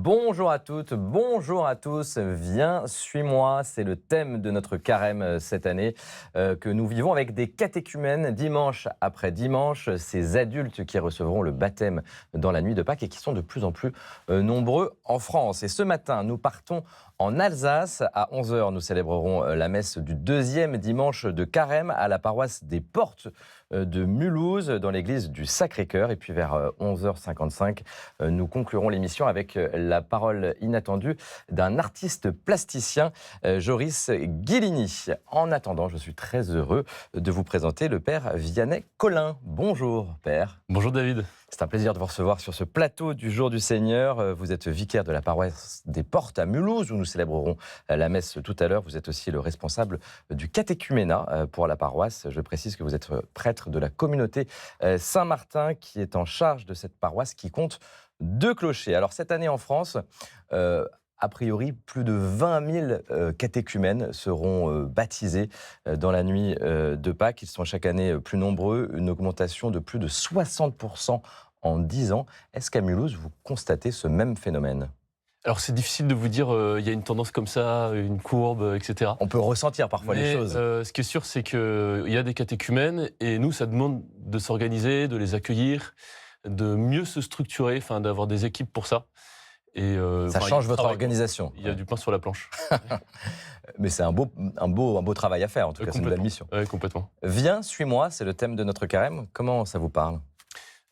Bonjour à toutes, bonjour à tous. Viens, suis-moi. C'est le thème de notre carême cette année que nous vivons avec des catéchumènes dimanche après dimanche. Ces adultes qui recevront le baptême dans la nuit de Pâques et qui sont de plus en plus nombreux en France. Et ce matin, nous partons en Alsace. À 11 h, nous célébrerons la messe du deuxième dimanche de carême à la paroisse des Portes de Mulhouse, dans l'église du Sacré-Cœur. Et puis vers 11 h 55, nous conclurons l'émission avec la parole inattendue d'un artiste plasticien, Joris Guilini. En attendant, je suis très heureux de vous présenter le père Vianney Collin. Bonjour, père. Bonjour David. C'est un plaisir de vous recevoir sur ce plateau du Jour du Seigneur. Vous êtes vicaire de la paroisse des Portes à Mulhouse, où nous célébrerons la messe tout à l'heure. Vous êtes aussi le responsable du catéchuménat pour la paroisse. Je précise que vous êtes prêtre de la communauté Saint-Martin, qui est en charge de cette paroisse qui compte 2 clochers. Alors cette année en France, a priori, plus de 20 000 catéchumènes seront baptisés dans la nuit de Pâques. Ils sont chaque année plus nombreux, une augmentation de plus de 60% en 10 ans. Est-ce qu'à Mulhouse, vous constatez ce même phénomène ? Alors c'est difficile de vous dire, il y a une tendance comme ça, une courbe, etc. On peut ressentir parfois les choses. Ce qui est sûr, c'est qu'il y a des catéchumènes et nous, ça demande de s'organiser, de les accueillir, de mieux se structurer, d'avoir des équipes pour ça. Et, ça change votre organisation. Il y a du pain sur la planche. Mais c'est un beau travail à faire, en tout cas, c'est une belle mission. Oui, complètement. Viens, suis-moi, c'est le thème de notre carême. Comment ça vous parle ?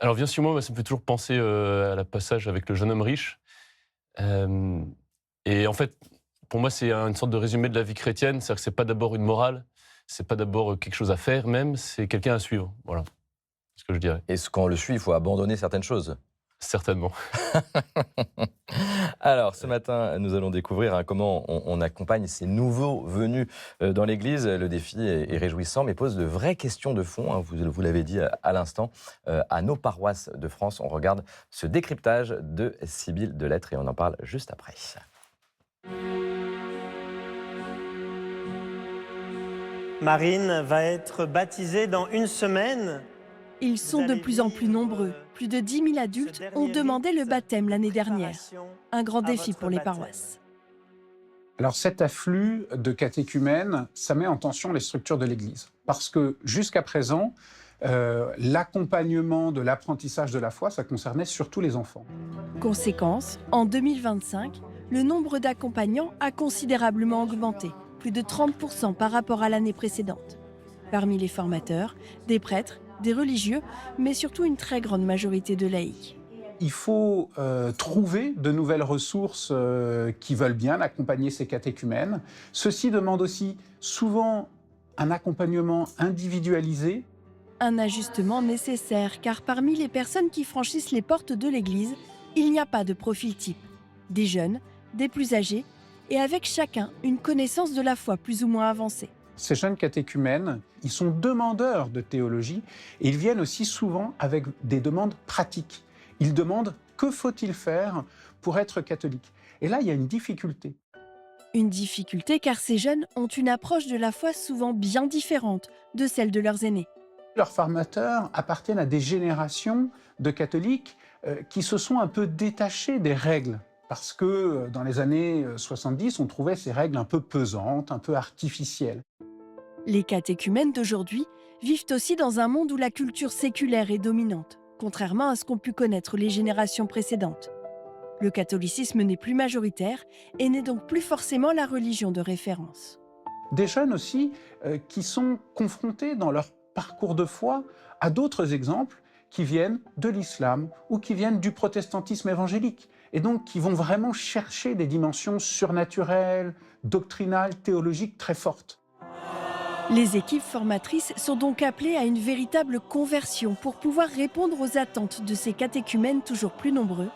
Alors, viens, suis-moi, ça me fait toujours penser à la passage avec le jeune homme riche. Et en fait, pour moi, c'est une sorte de résumé de la vie chrétienne. C'est-à-dire que c'est pas d'abord une morale, c'est pas d'abord quelque chose à faire même, c'est quelqu'un à suivre. Voilà, c'est ce que je dirais. Et quand on le suit, il faut abandonner certaines choses. Certainement. Alors, ce matin, nous allons découvrir comment on accompagne ces nouveaux venus dans l'Église. Le défi est réjouissant, mais pose de vraies questions de fond, vous l'avez dit à l'instant, à nos paroisses de France. On regarde ce décryptage de Sybille Delettre et on en parle juste après. Marine va être baptisée dans une semaine. Ils sont de plus en plus nombreux. Plus de 10 000 adultes ont demandé le baptême l'année dernière. Un grand défi pour les paroisses. Alors cet afflux de catéchumènes, ça met en tension les structures de l'Église. Parce que jusqu'à présent, l'accompagnement de l'apprentissage de la foi, ça concernait surtout les enfants. Conséquence, en 2025, le nombre d'accompagnants a considérablement augmenté, plus de 30% par rapport à l'année précédente. Parmi les formateurs, des prêtres, des religieux, mais surtout une très grande majorité de laïcs. Il faut trouver de nouvelles ressources qui veulent bien accompagner ces catéchumènes. Ceci demande aussi souvent un accompagnement individualisé. Un ajustement nécessaire, car parmi les personnes qui franchissent les portes de l'Église, il n'y a pas de profil type. Des jeunes, des plus âgés, et avec chacun une connaissance de la foi plus ou moins avancée. Ces jeunes catéchumènes, ils sont demandeurs de théologie et ils viennent aussi souvent avec des demandes pratiques. Ils demandent que faut-il faire pour être catholique. Et là, il y a une difficulté. Une difficulté car ces jeunes ont une approche de la foi souvent bien différente de celle de leurs aînés. Leurs formateurs appartiennent à des générations de catholiques qui se sont un peu détachés des règles. Parce que dans les années 70, on trouvait ces règles un peu pesantes, un peu artificielles. Les catéchumènes d'aujourd'hui vivent aussi dans un monde où la culture séculaire est dominante, contrairement à ce qu'ont pu connaître les générations précédentes. Le catholicisme n'est plus majoritaire et n'est donc plus forcément la religion de référence. Des jeunes aussi qui sont confrontés dans leur parcours de foi à d'autres exemples qui viennent de l'islam ou qui viennent du protestantisme évangélique et donc qui vont vraiment chercher des dimensions surnaturelles, doctrinales, théologiques très fortes. Les équipes formatrices sont donc appelées à une véritable conversion pour pouvoir répondre aux attentes de ces catéchumènes toujours plus nombreux.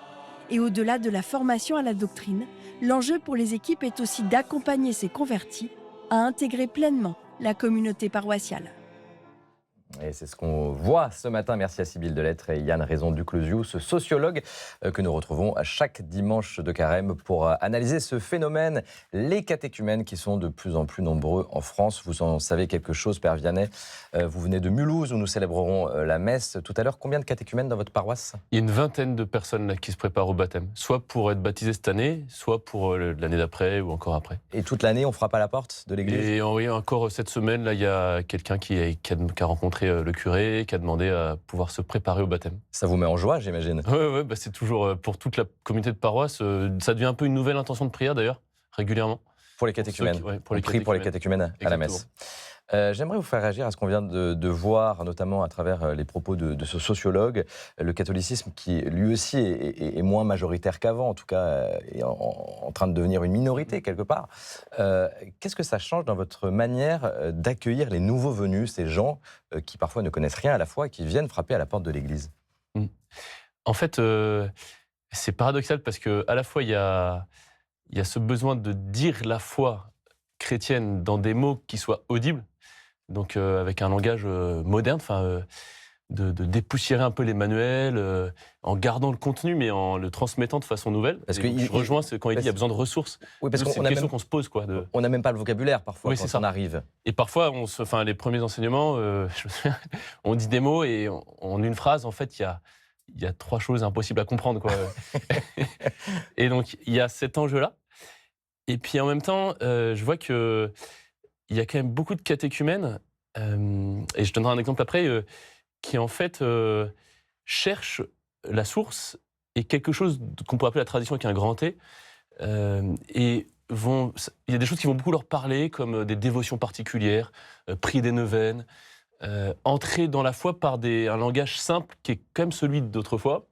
Et au-delà de la formation à la doctrine, l'enjeu pour les équipes est aussi d'accompagner ces convertis à intégrer pleinement la communauté paroissiale. Et c'est ce qu'on voit ce matin. Merci à Sybille Delettre et Yann Raison-Duclosius, sociologue que nous retrouvons à chaque dimanche de carême pour analyser ce phénomène, les catéchumènes qui sont de plus en plus nombreux en France. Vous en savez quelque chose, Père Vianney. Vous venez de Mulhouse où nous célébrerons la messe tout à l'heure. Combien de catéchumènes dans votre paroisse ? Il y a une vingtaine de personnes là, qui se préparent au baptême, soit pour être baptisées cette année, soit pour l'année d'après ou encore après. Et toute l'année, on frappe à la porte de l'église ? Et oui, encore cette semaine, là, il y a quelqu'un qui a rencontré le curé, qui a demandé à pouvoir se préparer au baptême. Ça vous met en joie, j'imagine ? Oui, c'est toujours pour toute la communauté de paroisse. Ça devient un peu une nouvelle intention de prière d'ailleurs, régulièrement. Pour les catéchumènes. Pour les on prie pour les catéchumènes à la messe. J'aimerais vous faire réagir à ce qu'on vient de voir, notamment à travers les propos de ce sociologue, le catholicisme qui lui aussi est moins majoritaire qu'avant, en tout cas est en train de devenir une minorité quelque part. Qu'est-ce que ça change dans votre manière d'accueillir les nouveaux venus, ces gens qui parfois ne connaissent rien à la foi et qui viennent frapper à la porte de l'église ? En fait, c'est paradoxal parce qu'à la fois il y a ce besoin de dire la foi chrétienne dans des mots qui soient audibles, donc avec un langage moderne, de dépoussiérer un peu les manuels, en gardant le contenu, mais en le transmettant de façon nouvelle. Parce que je rejoins quand il dit qu'il y a besoin de ressources. Oui, parce c'est une question qu'on se pose. On n'a même pas le vocabulaire parfois oui, quand on arrive. Et parfois, les premiers enseignements, on dit des mots et en une phrase, en fait, il y a 3 choses impossibles à comprendre, quoi. Et donc, il y a cet enjeu-là. Et puis, en même temps, je vois qu'il y a quand même beaucoup de catéchumènes, et je donnerai un exemple après, qui, en fait, cherchent la source et quelque chose qu'on pourrait appeler la tradition avec un grand T, et il y a des choses qui vont beaucoup leur parler, comme des dévotions particulières, prier des neuvaines, entrer dans la foi par un langage simple qui est quand même celui d'autrefois,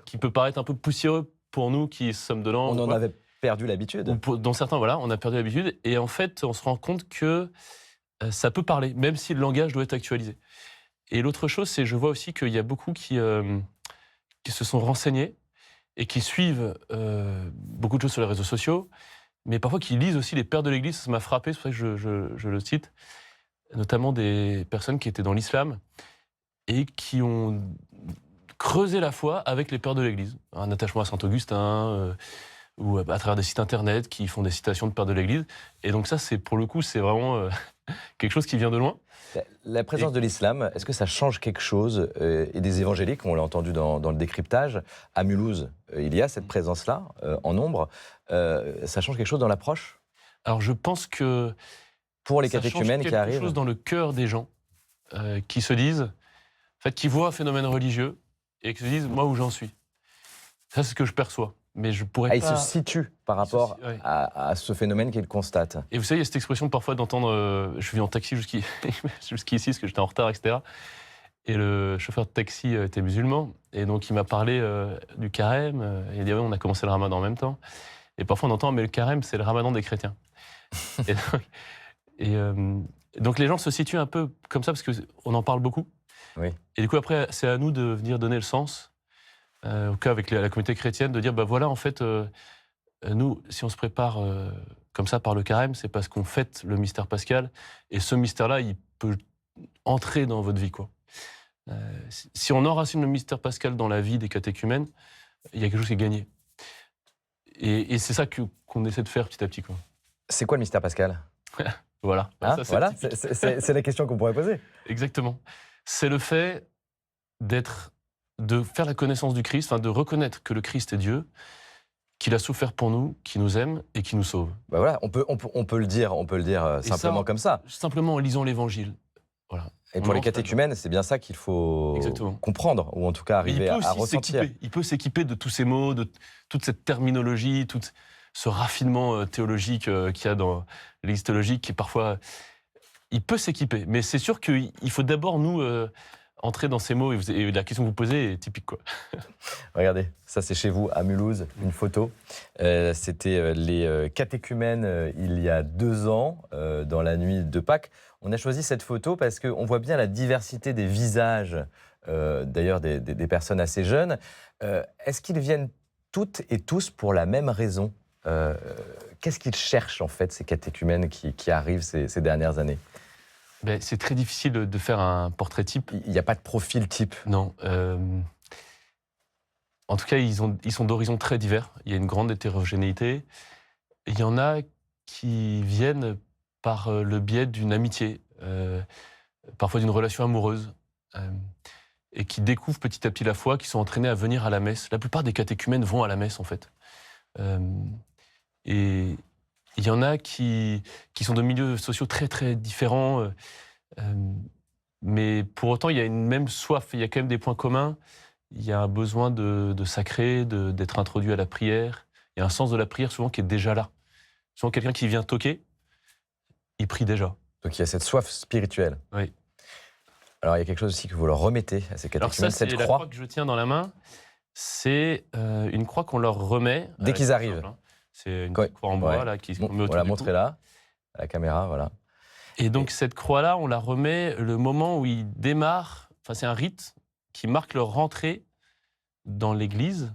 qui peut paraître un peu poussiéreux pour nous qui sommes de l'an. On en avait perdu l'habitude. Dans certains, voilà, on a perdu l'habitude. Et en fait, on se rend compte que ça peut parler, même si le langage doit être actualisé. Et l'autre chose, c'est je vois aussi qu'il y a beaucoup qui se sont renseignés et qui suivent beaucoup de choses sur les réseaux sociaux, mais parfois qui lisent aussi les pères de l'Église. Ça m'a frappé, c'est pour ça que je le cite, notamment des personnes qui étaient dans l'islam et qui ont creusé la foi avec les pères de l'Église. Un attachement à Saint-Augustin, ou à travers des sites internet qui font des citations de pères de l'Église. Et donc ça, pour le coup, c'est vraiment quelque chose qui vient de loin. La présence de l'islam, est-ce que ça change quelque chose et des évangéliques, on l'a entendu dans le décryptage, à Mulhouse, il y a cette présence-là, en nombre. Ça change quelque chose dans l'approche ? Alors je pense que pour les catéchumènes qui arrivent, quelque chose dans le cœur des gens qui se disent, en fait, qui voient un phénomène religieux et qui se disent, moi où j'en suis. Ça, c'est ce que je perçois. Mais je pourrais pas... Il se situe par rapport à ce phénomène qu'il constate. Et vous savez, il y a cette expression parfois d'entendre... je suis en taxi jusqu'ici, parce que j'étais en retard, etc. Et le chauffeur de taxi était musulman. Et donc, il m'a parlé du carême. Il a dit, oui, on a commencé le ramadan en même temps. Et parfois, on entend, mais le carême, c'est le ramadan des chrétiens. Donc, les gens se situent un peu comme ça, parce qu'on en parle beaucoup. Oui. Et du coup, après, c'est à nous de venir donner le sens. Au cas avec la communauté chrétienne, de dire, voilà, en fait, nous, si on se prépare comme ça par le carême, c'est parce qu'on fête le mystère pascal, et ce mystère-là, il peut entrer dans votre vie, quoi. Si on enracine le mystère pascal dans la vie des catéchumènes, il y a quelque chose qui est gagné. Et c'est ça qu'on essaie de faire petit à petit, quoi. C'est quoi le mystère pascal ? Voilà. C'est la question qu'on pourrait poser. Exactement. C'est le fait de faire la connaissance du Christ, de reconnaître que le Christ est Dieu, qu'il a souffert pour nous, qu'il nous aime et qu'il nous sauve. Voilà, on peut le dire simplement comme ça. Simplement en lisant l'Évangile. Voilà. Et pour les catéchumènes, c'est bien ça qu'il faut comprendre, ou en tout cas arriver à ressentir. Il peut s'équiper de tous ces mots, de toute cette terminologie, tout ce raffinement théologique qu'il y a dans l'Église théologique, qui parfois... Il peut s'équiper, mais c'est sûr qu'il faut d'abord, nous... entrer dans ces mots, et la question que vous posez est typique, quoi. Regardez, ça c'est chez vous à Mulhouse, une photo. C'était les catéchumènes il y a 2 ans, dans la nuit de Pâques. On a choisi cette photo parce qu'on voit bien la diversité des visages, d'ailleurs des personnes assez jeunes. Est-ce qu'ils viennent toutes et tous pour la même raison ? Qu'est-ce qu'ils cherchent en fait, ces catéchumènes qui arrivent ces dernières années ? Ben, c'est très difficile de faire un portrait type. Il n'y a pas de profil type. Non. En tout cas, ils sont d'horizons très divers. Il y a une grande hétérogénéité. Il y en a qui viennent par le biais d'une amitié, parfois d'une relation amoureuse, et qui découvrent petit à petit la foi, qui sont entraînés à venir à la messe. La plupart des catéchumènes vont à la messe, en fait. Et il y en a qui sont de milieux sociaux très, très différents. Mais pour autant, il y a une même soif. Il y a quand même des points communs. Il y a un besoin de sacré, d'être introduit à la prière. Il y a un sens de la prière souvent qui est déjà là. Souvent, quelqu'un qui vient toquer, il prie déjà. Donc il y a cette soif spirituelle. Oui. Alors il y a quelque chose aussi que vous leur remettez à ces Alors catéchumènes, ça, c'est cette la croix. croix que je tiens dans la main. C'est une croix qu'on leur remet. Dès qu'ils arrivent. Simple, hein. C'est une Ouais. croix en bois Ouais. là, qui se met autour Voilà, du cou. montrez-la à la caméra, voilà. Et donc cette croix-là, on la remet le moment où ils démarrent. Enfin, c'est un rite qui marque leur rentrée dans l'Église,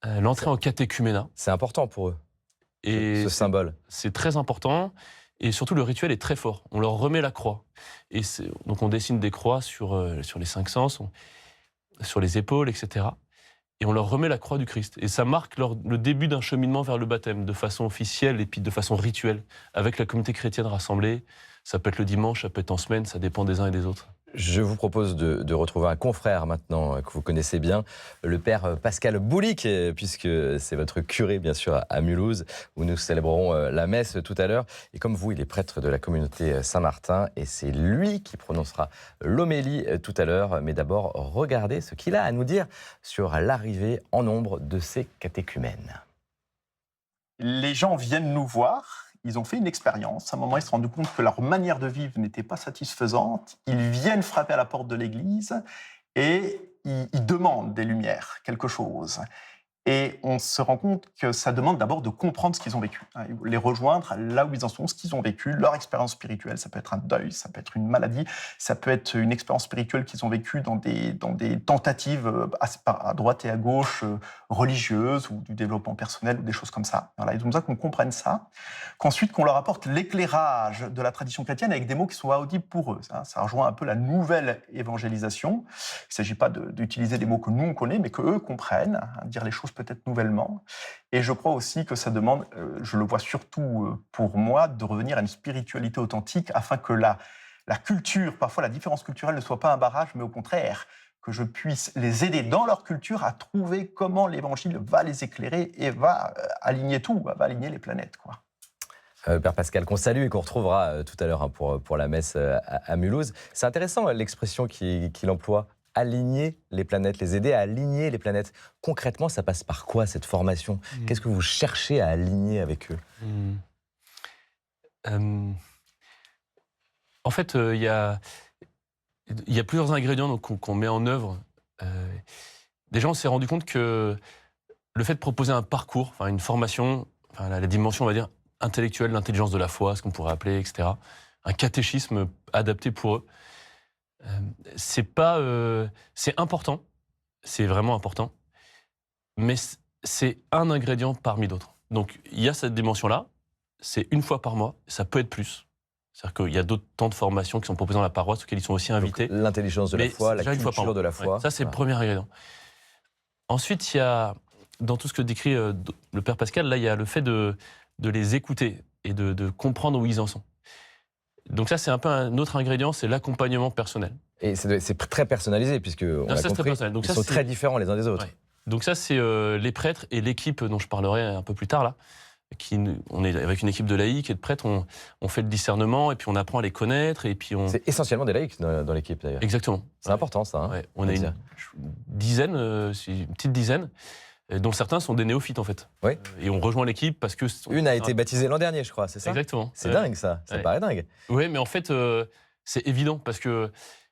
l'entrée en catéchuménat. C'est important pour eux, Et ce symbole. c'est très important. Et surtout, le rituel est très fort. On leur remet la croix. Et donc, on dessine des croix sur les 5 sens, sur les épaules, etc. Et on leur remet la croix du Christ. Et ça marque le début d'un cheminement vers le baptême, de façon officielle et puis de façon rituelle, avec la communauté chrétienne rassemblée. Ça peut être le dimanche, ça peut être en semaine, ça dépend des uns et des autres. Je vous propose de retrouver un confrère maintenant que vous connaissez bien, le père Pascal Boulic, puisque c'est votre curé bien sûr à Mulhouse, où nous célébrerons la messe tout à l'heure. Et comme vous, il est prêtre de la communauté Saint-Martin et c'est lui qui prononcera l'homélie tout à l'heure. Mais d'abord, regardez ce qu'il a à nous dire sur l'arrivée en nombre de ces catéchumènes. Les gens viennent nous voir. Ils ont fait une expérience. À un moment, ils se sont rendus compte que leur manière de vivre n'était pas satisfaisante. Ils viennent frapper à la porte de l'église et ils demandent des lumières, quelque chose. Et on se rend compte que ça demande d'abord de comprendre ce qu'ils ont vécu, hein, les rejoindre là où ils en sont, ce qu'ils ont vécu, leur expérience spirituelle. Ça peut être un deuil, ça peut être une maladie, ça peut être une expérience spirituelle qu'ils ont vécue dans des tentatives à droite et à gauche, religieuses ou du développement personnel ou des choses comme ça. Voilà, ils ont besoin qu'on comprenne ça, qu'ensuite qu'on leur apporte l'éclairage de la tradition chrétienne avec des mots qui soient audibles pour eux. Ça rejoint un peu la nouvelle évangélisation. Il ne s'agit pas d'utiliser des mots que nous on connaît, mais qu'eux comprennent, hein, dire les choses peut-être nouvellement. Et je crois aussi que ça demande, je le vois surtout pour moi, de revenir à une spiritualité authentique afin que la culture, parfois la différence culturelle ne soit pas un barrage, mais au contraire, que je puisse les aider dans leur culture à trouver comment l'évangile va les éclairer et va aligner tout, va aligner les planètes, quoi. Père Pascal, qu'on salue et qu'on retrouvera tout à l'heure hein, pour la messe à Mulhouse. C'est intéressant l'expression qu'il emploie. Aligner les planètes, les aider à aligner les planètes. Concrètement, ça passe par quoi cette formation ? Qu'est-ce que vous cherchez à aligner avec eux ? En fait, il y a plusieurs ingrédients qu'on met en œuvre. Déjà, on s'est rendu compte que le fait de proposer un parcours, enfin, une formation, enfin, la dimension, on va dire, intellectuelle, l'intelligence de la foi, ce qu'on pourrait appeler, etc., un catéchisme adapté pour eux, c'est important, c'est vraiment important, mais c'est un ingrédient parmi d'autres. Donc il y a cette dimension-là, c'est une fois par mois, ça peut être plus. C'est-à-dire qu'il y a d'autres temps de formation qui sont proposés dans la paroisse, auxquels ils sont aussi invités. Donc, l'intelligence de la foi, la culture de la foi. Ouais, ça, c'est le premier ingrédient. Ensuite, il y a, dans tout ce que décrit le Père Pascal, là, il y a le fait de les écouter et de comprendre où ils en sont. Donc ça, c'est un peu un autre ingrédient, c'est l'accompagnement personnel. Et c'est très personnalisé, puisque on a compris, ils sont très différents les uns des autres. Ouais. Donc ça, c'est les prêtres et l'équipe dont je parlerai un peu plus tard, là. On est avec une équipe de laïcs et de prêtres, on fait le discernement et puis on apprend à les connaître. Et puis C'est essentiellement des laïcs dans l'équipe, d'ailleurs. Exactement. C'est important, ça. Hein, ouais. On a une petite dizaine, dont certains sont des néophytes, en fait. Oui. Et on rejoint l'équipe parce que... Une a été baptisée l'an dernier, je crois, c'est ça ? Exactement. C'est dingue, ça. Ça paraît dingue. Oui, mais en fait, c'est évident parce qu'elle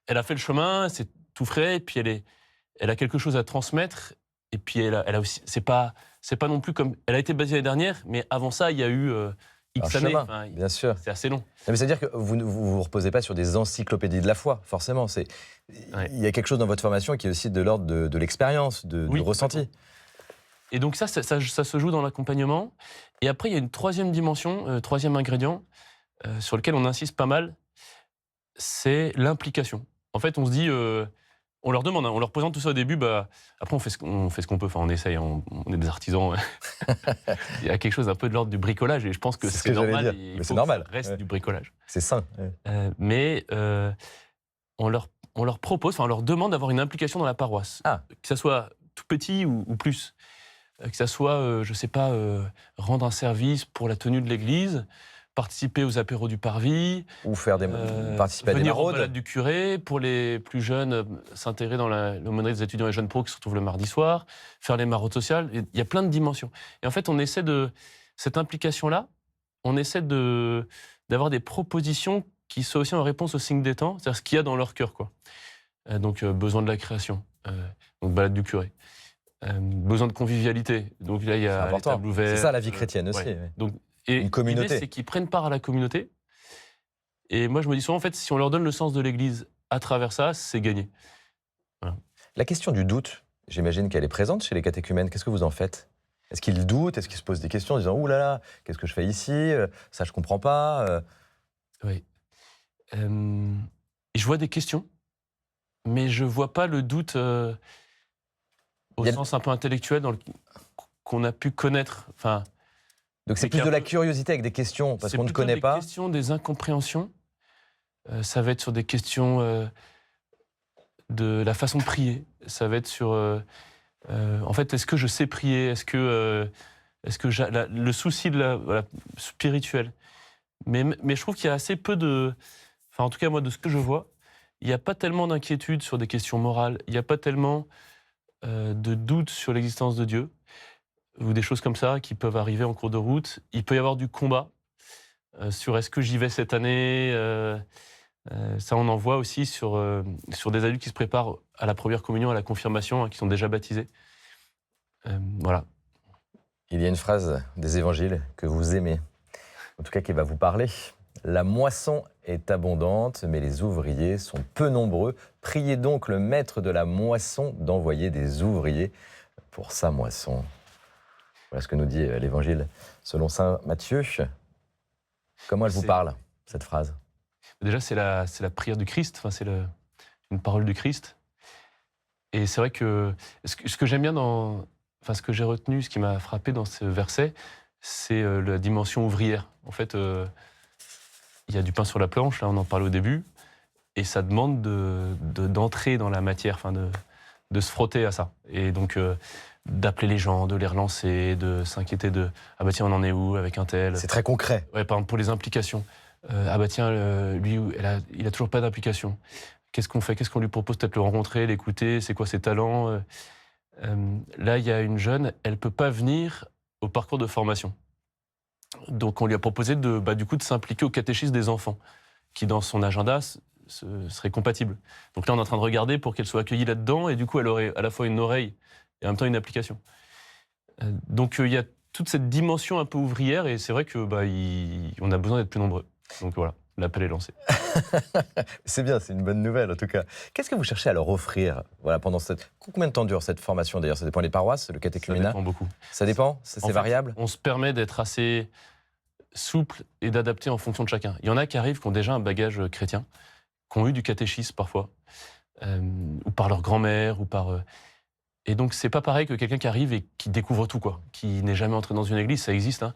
a fait le chemin, c'est tout frais, et puis elle a quelque chose à transmettre. Et puis elle a aussi, c'est pas non plus comme, elle a été baptisée l'année dernière, mais avant ça, il y a eu X années. Chemin, bien sûr. C'est assez long. Non, mais c'est-à-dire que vous ne vous reposez pas sur des encyclopédies de la foi, forcément. Il y a quelque chose dans votre formation qui est aussi de l'ordre de l'expérience, du ressenti. Et donc ça se joue dans l'accompagnement. Et après, il y a une troisième dimension, troisième ingrédient, sur lequel on insiste pas mal. c'est l'implication. En fait, on se dit, on leur demande, hein, on leur présente tout ça au début, après on fait ce qu'on peut, enfin on essaye, on est des artisans. Il y a quelque chose un peu de l'ordre du bricolage et je pense que C'est ce c'est que j'allais normal. dire. Et Mais il c'est faut normal, que ça reste ouais. du bricolage. C'est sain. Mais on leur propose, enfin on leur demande d'avoir une implication dans la paroisse. Ah. Que ça soit tout petit ou plus. Que ça soit, je sais pas, rendre un service pour la tenue de l'église, participer aux apéros du parvis, Ou faire participer à des venir aux maraudes. balades du curé, pour les plus jeunes, s'intégrer dans l'aumônerie des étudiants et jeunes pros qui se retrouvent le mardi soir, faire les maraudes sociales. Il y a plein de dimensions. Et en fait, on essaie cette implication-là, on essaie d'avoir des propositions qui soient aussi en réponse aux signes des temps, c'est-à-dire ce qu'il y a dans leur cœur, quoi. Donc, besoin de la création, donc balade du curé. Besoin de convivialité. Donc là, il y C'est a les important. tables ouvertes. C'est ça la vie chrétienne aussi. ouais. Ouais. Donc, et Une communauté. l'idée, c'est qu'ils prennent part à la communauté. Et moi, je me dis souvent, en fait, si on leur donne le sens de l'Église à travers ça, c'est gagné. La question du doute, j'imagine qu'elle est présente chez les catéchumènes. Qu'est-ce que vous en faites? Est-ce qu'ils doutent? Est-ce qu'ils se posent des questions en disant « Ouh là là, qu'est-ce que je fais ici? Ça, je comprends pas. » Oui. Et je vois des questions, mais je vois pas le doute au Il y a- sens un peu intellectuel qu'on a pu connaître. Enfin, Donc c'est C'est plus qu'il y de a la un peu- curiosité avec des questions, parce c'est qu'on ne plutôt connaît des pas. questions, des incompréhensions. Ça va être sur des questions de la façon de prier. Ça va être sur, en fait, est-ce que je sais prier? Est-ce que le souci de la spirituel. Mais je trouve qu'il y a assez peu de, enfin en tout cas moi de ce que je vois, il n'y a pas tellement d'inquiétude sur des questions morales. Il n'y a pas tellement de doute sur l'existence de Dieu ou des choses comme ça qui peuvent arriver en cours de route. Il peut y avoir du combat sur est-ce que j'y vais cette année. Ça, on en voit aussi sur des adultes qui se préparent à la première communion, à la confirmation, hein, qui sont déjà baptisés. Voilà. Il y a une phrase des évangiles que vous aimez, en tout cas qui va vous parler. La moisson est abondante, mais les ouvriers sont peu nombreux. Priez donc le maître de la moisson d'envoyer des ouvriers pour sa moisson. Voilà ce que nous dit l'évangile selon saint Matthieu. Comment elle vous C'est- parle, cette phrase? Déjà, c'est la prière du Christ, enfin, c'est une parole du Christ. Et c'est vrai que ce que j'aime bien ce que j'ai retenu, ce qui m'a frappé dans ce verset, c'est la dimension ouvrière. En fait, il y a du pain sur la planche, là on en parlait au début, et ça demande d'entrer dans la matière, enfin de se frotter à ça. Et donc d'appeler les gens, de les relancer, de s'inquiéter de « Ah bah tiens, on en est où avec un tel ?» C'est très concret. Ouais, par exemple, pour les implications. Ah bah tiens, lui, il a toujours pas d'implication. Qu'est-ce qu'on fait? Qu'est-ce qu'on lui propose? Peut-être le rencontrer, l'écouter, c'est quoi ses talents? Là, il y a une jeune, elle peut pas venir au parcours de formation. Donc on lui a proposé du coup de s'impliquer au catéchisme des enfants, qui dans son agenda serait compatible. Donc là, on est en train de regarder pour qu'elle soit accueillie là-dedans, et du coup, elle aurait à la fois une oreille et en même temps une application. Donc il y a toute cette dimension un peu ouvrière, et c'est vrai que on a besoin d'être plus nombreux. Donc voilà, l'appel est lancé. C'est bien, c'est une bonne nouvelle en tout cas. Qu'est-ce que vous cherchez à leur offrir pendant combien de temps dure cette formation d'ailleurs? Ça dépend des paroisses, le Ça catéchuménat? dépend beaucoup. Ça dépend? En C'est fait, variable? On se permet d'être assez souple et d'adapter en fonction de chacun. Il y en a qui arrivent, qui ont déjà un bagage chrétien, qui ont eu du catéchisme parfois, ou par leur grand-mère, ou par... Et donc, c'est pas pareil que quelqu'un qui arrive et qui découvre tout, quoi, qui n'est jamais entré dans une église, ça existe, hein.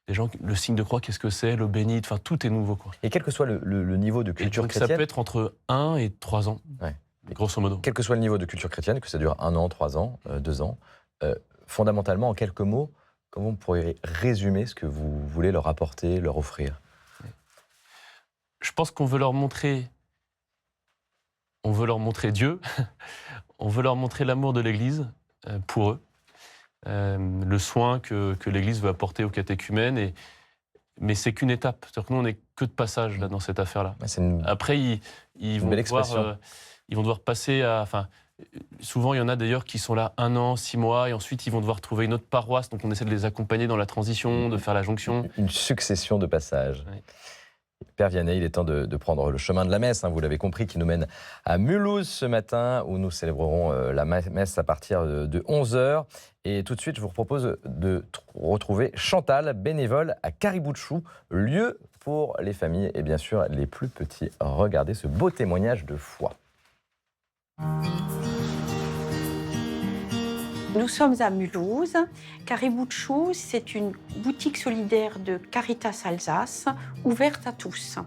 Les gens, le signe de croix, qu'est-ce que c'est? Le bénite, enfin, tout est nouveau, quoi. Et quel que soit le niveau de Et culture donc, ça chrétienne, peut être entre 1 et 3 ans, Ouais. grosso modo. quel que soit le niveau de culture chrétienne, que ça dure 1 an, 3 ans, 2 ans, fondamentalement, en quelques mots, comment vous pourriez résumer ce que vous voulez leur apporter, leur offrir? Je pense qu'on veut leur montrer Dieu, on veut leur montrer l'amour de l'Église pour eux, le soin que l'Église veut apporter aux catéchumènes, mais c'est qu'une étape. C'est-à-dire que nous, on n'est que de passage là, dans cette affaire-là. C'est une Après, ils vont belle devoir, expression. ils vont devoir passer à... Enfin, souvent, il y en a d'ailleurs qui sont là 1 an, 6 mois, et ensuite, ils vont devoir trouver une autre paroisse. Donc, on essaie de les accompagner dans la transition, de faire la jonction. Une succession de passages. Oui. Père Vianney, il est temps de prendre le chemin de la messe, hein, vous l'avez compris, qui nous mène à Mulhouse ce matin, où nous célébrerons la messe à partir de 11h. Et tout de suite, je vous propose de retrouver Chantal, bénévole à Caribou de Chou, lieu pour les familles et bien sûr les plus petits. Regardez ce beau témoignage de foi. Nous sommes à Mulhouse. Caribouchou, c'est une boutique solidaire de Caritas Alsace, ouverte à tous.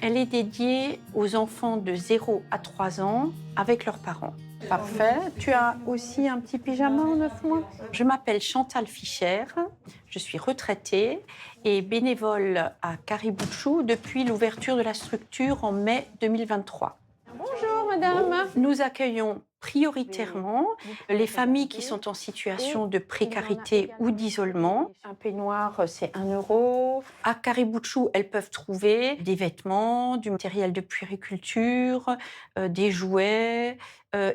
Elle est dédiée aux enfants de 0 à 3 ans avec leurs parents. Parfait. Tu as aussi un petit pyjama en 9 mois. Je m'appelle Chantal Fischer, je suis retraitée et bénévole à Caribouchou depuis l'ouverture de la structure en mai 2023. Bonjour madame. Nous accueillons prioritairement les familles qui sont en situation de précarité ou d'isolement. Un peignoir, c'est 1 €. À Caribouchou, elles peuvent trouver des vêtements, du matériel de puériculture, des jouets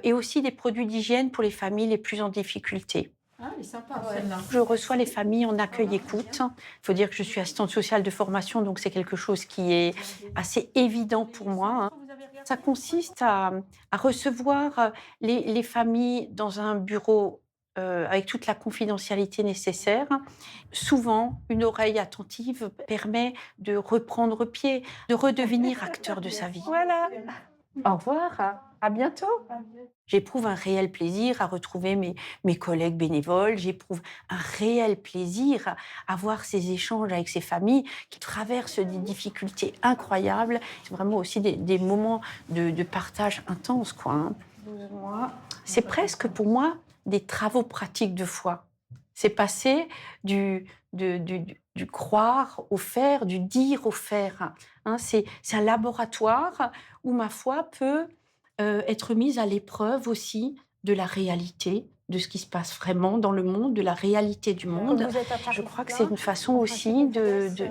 et aussi des produits d'hygiène pour les familles les plus en difficulté. Ah, elle est sympa, celle-là. Je reçois les familles en accueil-écoute. Il faut dire que je suis assistante sociale de formation, donc c'est quelque chose qui est assez évident pour moi. Ça consiste à recevoir les familles dans un bureau avec toute la confidentialité nécessaire. Souvent, une oreille attentive permet de reprendre pied, de redevenir acteur de sa vie. Voilà. Au revoir. À bientôt. J'éprouve un réel plaisir à retrouver mes collègues bénévoles. J'éprouve un réel plaisir à voir ces échanges avec ces familles qui traversent des difficultés incroyables. C'est vraiment aussi des moments de partage intense, quoi. 12 mois. C'est presque pour moi des travaux pratiques de foi. C'est passer du croire au faire, du dire au faire. Hein, c'est un laboratoire où ma foi peut être mise à l'épreuve aussi de la réalité, de ce qui se passe vraiment dans le monde, de la réalité du monde. Je crois que c'est une façon aussi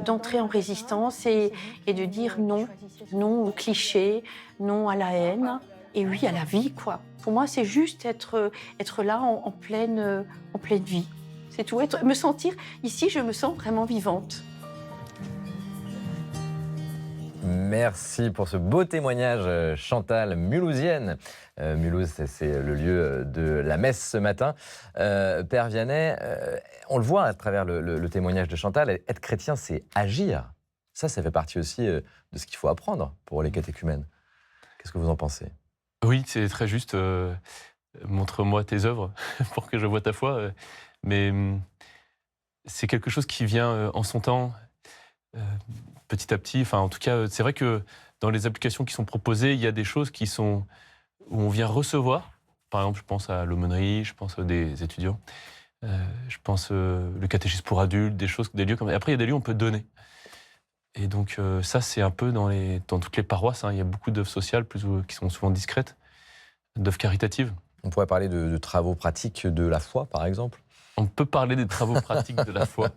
d'entrer en résistance et de dire non, non au cliché, non à la haine et oui à la vie, quoi. Pour moi, c'est juste être là en pleine vie. C'est tout. Me sentir ici, je me sens vraiment vivante. Merci pour ce beau témoignage, Chantal, mulhousienne. Mulhouse, c'est le lieu de la messe ce matin. Père Vianney, on le voit à travers le témoignage de Chantal, être chrétien, c'est agir. Ça fait partie aussi de ce qu'il faut apprendre pour les catéchumènes. Qu'est-ce que vous en pensez ? Oui, c'est très juste. Montre-moi tes œuvres pour que je voie ta foi. Mais c'est quelque chose qui vient en son temps, petit à petit. Enfin, en tout cas, c'est vrai que dans les applications qui sont proposées, il y a des choses qui sont où on vient recevoir. Par exemple, je pense à l'aumônerie, je pense à des étudiants, je pense le catéchisme pour adultes, des lieux comme ça. Après, il y a des lieux où on peut donner. Et donc ça, c'est un peu dans toutes les paroisses. Hein. Il y a beaucoup d'œuvres sociales qui sont souvent discrètes, d'œuvres caritatives. On pourrait parler de travaux pratiques de la foi, par exemple. On peut parler des travaux pratiques de la foi.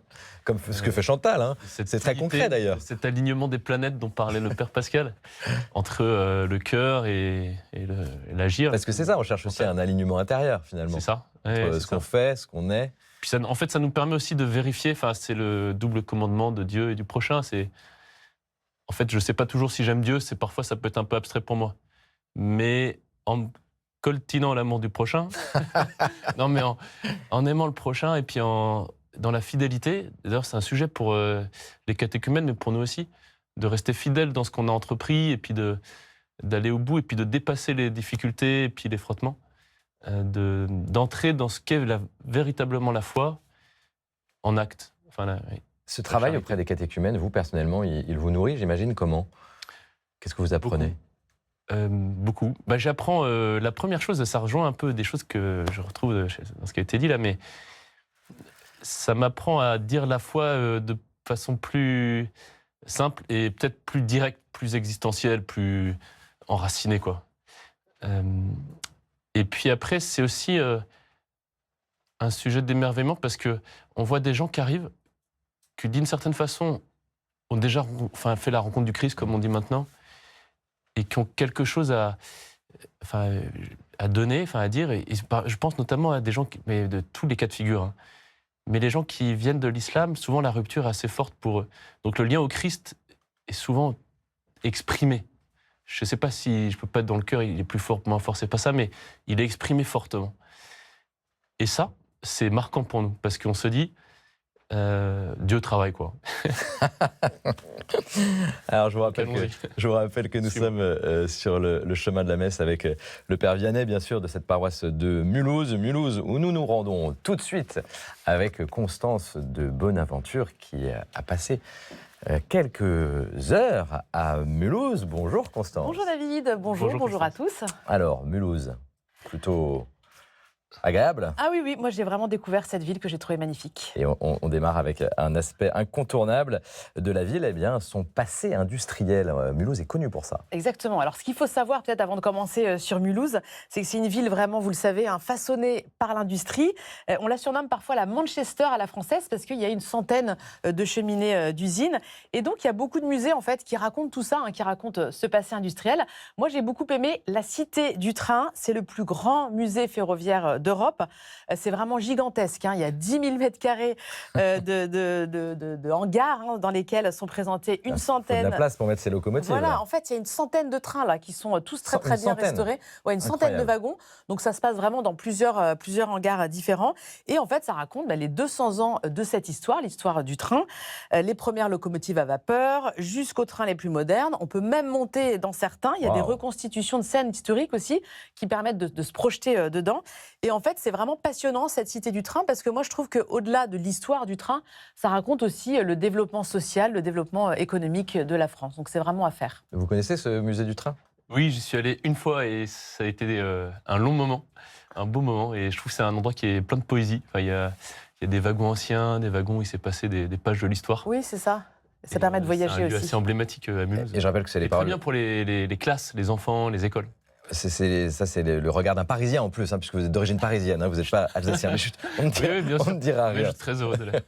Comme ce que fait Chantal, hein. C'est très concret d'ailleurs. Cet alignement des planètes dont parlait le Père Pascal, entre le cœur et l'agir. Parce que c'est ça, on cherche aussi un alignement intérieur finalement. C'est ça. Entre ce qu'on fait, ce qu'on est. Puis ça, en fait, ça nous permet aussi de vérifier, c'est le double commandement de Dieu et du prochain. En fait, je ne sais pas toujours si j'aime Dieu, parfois ça peut être un peu abstrait pour moi. Mais en coltinant l'amour du prochain, non mais en aimant le prochain et puis dans la fidélité, d'ailleurs c'est un sujet pour les catéchumènes, mais pour nous aussi, de rester fidèles dans ce qu'on a entrepris et puis d'aller au bout et puis de dépasser les difficultés et puis les frottements, d'entrer dans ce qu'est véritablement la foi en acte. Oui. Ce travail auprès des catéchumènes, vous personnellement, il vous nourrit, j'imagine, comment ? Qu'est-ce que vous apprenez ? Beaucoup. J'apprends, la première chose, ça rejoint un peu des choses que je retrouve dans ce qui a été dit là, mais ça m'apprend à dire la foi de façon plus simple et peut-être plus directe, plus existentielle, plus enracinée, quoi. Et puis après, c'est aussi un sujet d'émerveillement parce qu'on voit des gens qui arrivent, qui d'une certaine façon ont déjà fait la rencontre du Christ, comme on dit maintenant, et qui ont quelque chose à donner, à dire. Et je pense notamment à des gens, mais de tous les cas de figure, hein. Mais les gens qui viennent de l'islam, souvent la rupture est assez forte pour eux. Donc le lien au Christ est souvent exprimé. Je ne sais pas si je peux pas être dans le cœur, il est plus fort, moins fort, c'est pas ça, mais il est exprimé fortement. Et ça, c'est marquant pour nous, parce qu'on se dit, Dieu au travail, quoi. Alors, je vous rappelle que nous sommes sur le chemin de la messe avec le Père Vianney, bien sûr, de cette paroisse de Mulhouse. Mulhouse, où nous nous rendons tout de suite avec Constance de Bonaventure, qui a passé quelques heures à Mulhouse. Bonjour, Constance. Bonjour David, bonjour à tous. Alors, Mulhouse, plutôt agréable. Ah oui, moi j'ai vraiment découvert cette ville que j'ai trouvée magnifique. Et on démarre avec un aspect incontournable de la ville, eh bien, son passé industriel. Mulhouse est connu pour ça. Exactement. Alors ce qu'il faut savoir peut-être avant de commencer sur Mulhouse, c'est que c'est une ville vraiment, vous le savez, façonnée par l'industrie. On la surnomme parfois la Manchester à la française parce qu'il y a une centaine de cheminées d'usines. Et donc il y a beaucoup de musées en fait qui racontent tout ça, qui racontent ce passé industriel. Moi j'ai beaucoup aimé la Cité du Train. C'est le plus grand musée ferroviaire d'Europe. C'est vraiment gigantesque. Il y a 10 000 mètres carrés de hangars dans lesquels sont présentés une centaine. Il faut de la place pour mettre ces locomotives. Voilà, en fait, il y a une centaine de trains là qui sont tous très bien restaurés. Ouais, une centaine de wagons. Donc ça se passe vraiment dans plusieurs hangars différents. Et en fait, ça raconte les 200 ans de cette histoire, l'histoire du train, les premières locomotives à vapeur, jusqu'aux trains les plus modernes. On peut même monter dans certains. Il y a des reconstitutions de scènes historiques aussi qui permettent de se projeter dedans. Et en fait, c'est vraiment passionnant cette Cité du Train parce que moi, je trouve qu'au-delà de l'histoire du train, ça raconte aussi le développement social, le développement économique de la France. Donc c'est vraiment à faire. Vous connaissez ce musée du train ? Oui, j'y suis allé une fois et ça a été un long moment, un beau moment. Et je trouve que c'est un endroit qui est plein de poésie. Enfin, il y a des wagons anciens, des wagons où il s'est passé des pages de l'histoire. Oui, c'est ça. Ça permet de voyager c'est un lieu aussi. assez emblématique à Mulhouse. Et je rappelle que c'est les paroles. Très bien pour les classes, les enfants, les écoles. C'est le regard d'un Parisien en plus, puisque vous êtes d'origine parisienne, vous n'êtes pas alsacien. Mais on ne dira rien. Je suis très heureux de l'être.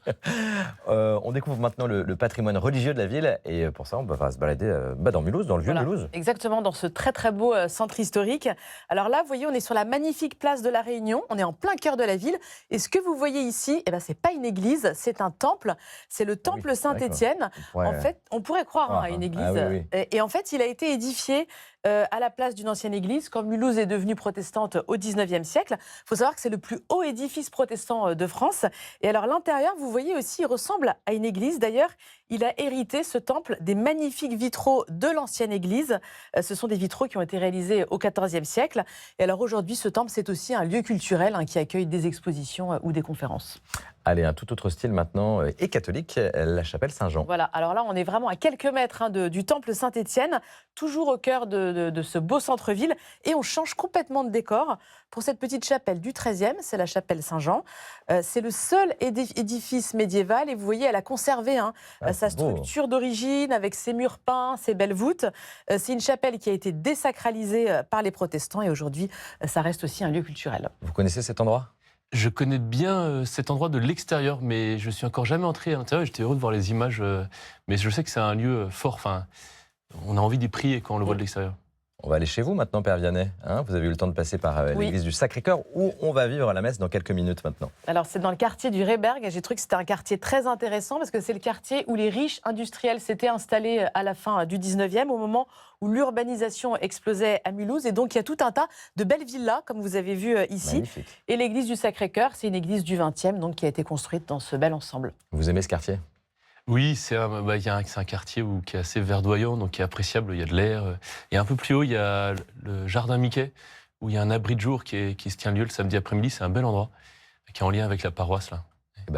On découvre maintenant le patrimoine religieux de la ville, et pour ça, on va se balader dans Mulhouse, dans le vieux Mulhouse. Exactement, dans ce très beau centre historique. Alors là, vous voyez, on est sur la magnifique place de la Réunion, on est en plein cœur de la ville, et ce que vous voyez ici, c'est pas une église, c'est un temple, c'est le temple Saint-Étienne. En fait, on pourrait croire à une église, et en fait, il a été édifié à la place d'une ancienne église, quand Mulhouse est devenue protestante au XIXe siècle. Il faut savoir que c'est le plus haut édifice protestant de France. Et alors l'intérieur, vous voyez aussi, il ressemble à une église. D'ailleurs, il a hérité, ce temple, des magnifiques vitraux de l'ancienne église. Ce sont des vitraux qui ont été réalisés au XIVe siècle. Et alors aujourd'hui, ce temple, c'est aussi un lieu culturel qui accueille des expositions ou des conférences. Allez, un tout autre style maintenant, et catholique, la chapelle Saint-Jean. Voilà, alors là, on est vraiment à quelques mètres du temple Saint-Étienne, toujours au cœur de ce beau centre-ville, et on change complètement de décor pour cette petite chapelle du XIIIe, c'est la chapelle Saint-Jean. C'est le seul édifice médiéval, et vous voyez, elle a conservé sa structure d'origine, avec ses murs peints, ses belles voûtes. C'est une chapelle qui a été désacralisée par les protestants, et aujourd'hui, ça reste aussi un lieu culturel. Vous connaissez cet endroit ? Je connais bien cet endroit de l'extérieur, mais je ne suis encore jamais entré à l'intérieur. J'étais heureux de voir les images, mais je sais que c'est un lieu fort. Enfin, on a envie d'y prier quand on le voit de l'extérieur. On va aller chez vous maintenant, Père Vianney. Vous avez eu le temps de passer par l'église du Sacré-Cœur, où on va vivre la messe dans quelques minutes maintenant. Alors, c'est dans le quartier du Réberg. J'ai trouvé que c'était un quartier très intéressant parce que c'est le quartier où les riches industriels s'étaient installés à la fin du 19e, au moment où l'urbanisation explosait à Mulhouse. Et donc, il y a tout un tas de belles villas, comme vous avez vu ici. Magnifique. Et l'église du Sacré-Cœur, c'est une église du 20e, donc, qui a été construite dans ce bel ensemble. Vous aimez ce quartier ? Oui, c'est un quartier qui est assez verdoyant, donc qui est appréciable. Il y a de l'air. Et un peu plus haut, il y a le jardin Mickey, où il y a un abri de jour qui se tient lieu le samedi après-midi. C'est un bel endroit, qui est en lien avec la paroisse, là.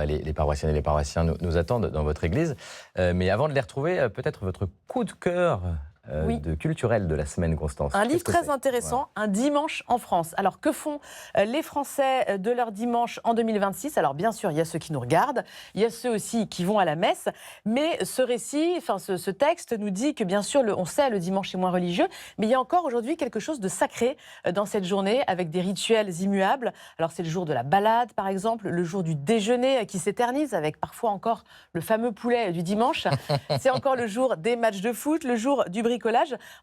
Les paroissiennes et les paroissiens nous attendent dans votre église. Mais avant de les retrouver, peut-être votre coup de cœur de culturel de la semaine, Constance. Un livre très intéressant, Un dimanche en France. Alors, que font les Français de leur dimanche en 2026 ? Alors, bien sûr, il y a ceux qui nous regardent, il y a ceux aussi qui vont à la messe, mais ce récit, ce texte nous dit que, bien sûr, on sait, le dimanche est moins religieux, mais il y a encore aujourd'hui quelque chose de sacré dans cette journée, avec des rituels immuables. Alors, c'est le jour de la balade, par exemple, le jour du déjeuner qui s'éternise, avec parfois encore le fameux poulet du dimanche. C'est encore le jour des matchs de foot, le jour du bricolage.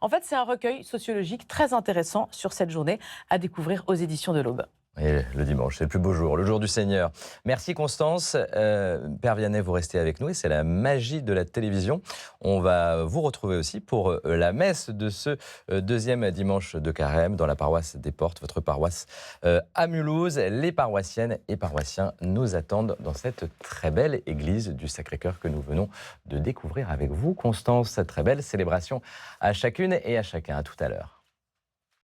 En fait, c'est un recueil sociologique très intéressant sur cette journée à découvrir aux éditions de l'Aube. Et le dimanche, c'est le plus beau jour, le jour du Seigneur. Merci Constance. Père Vianney, vous restez avec nous et c'est la magie de la télévision. On va vous retrouver aussi pour la messe de ce deuxième dimanche de Carême dans la paroisse des Portes, votre paroisse à Mulhouse. Les paroissiennes et paroissiens nous attendent dans cette très belle église du Sacré-Cœur que nous venons de découvrir avec vous. Constance, cette très belle célébration à chacune et à chacun. À tout à l'heure.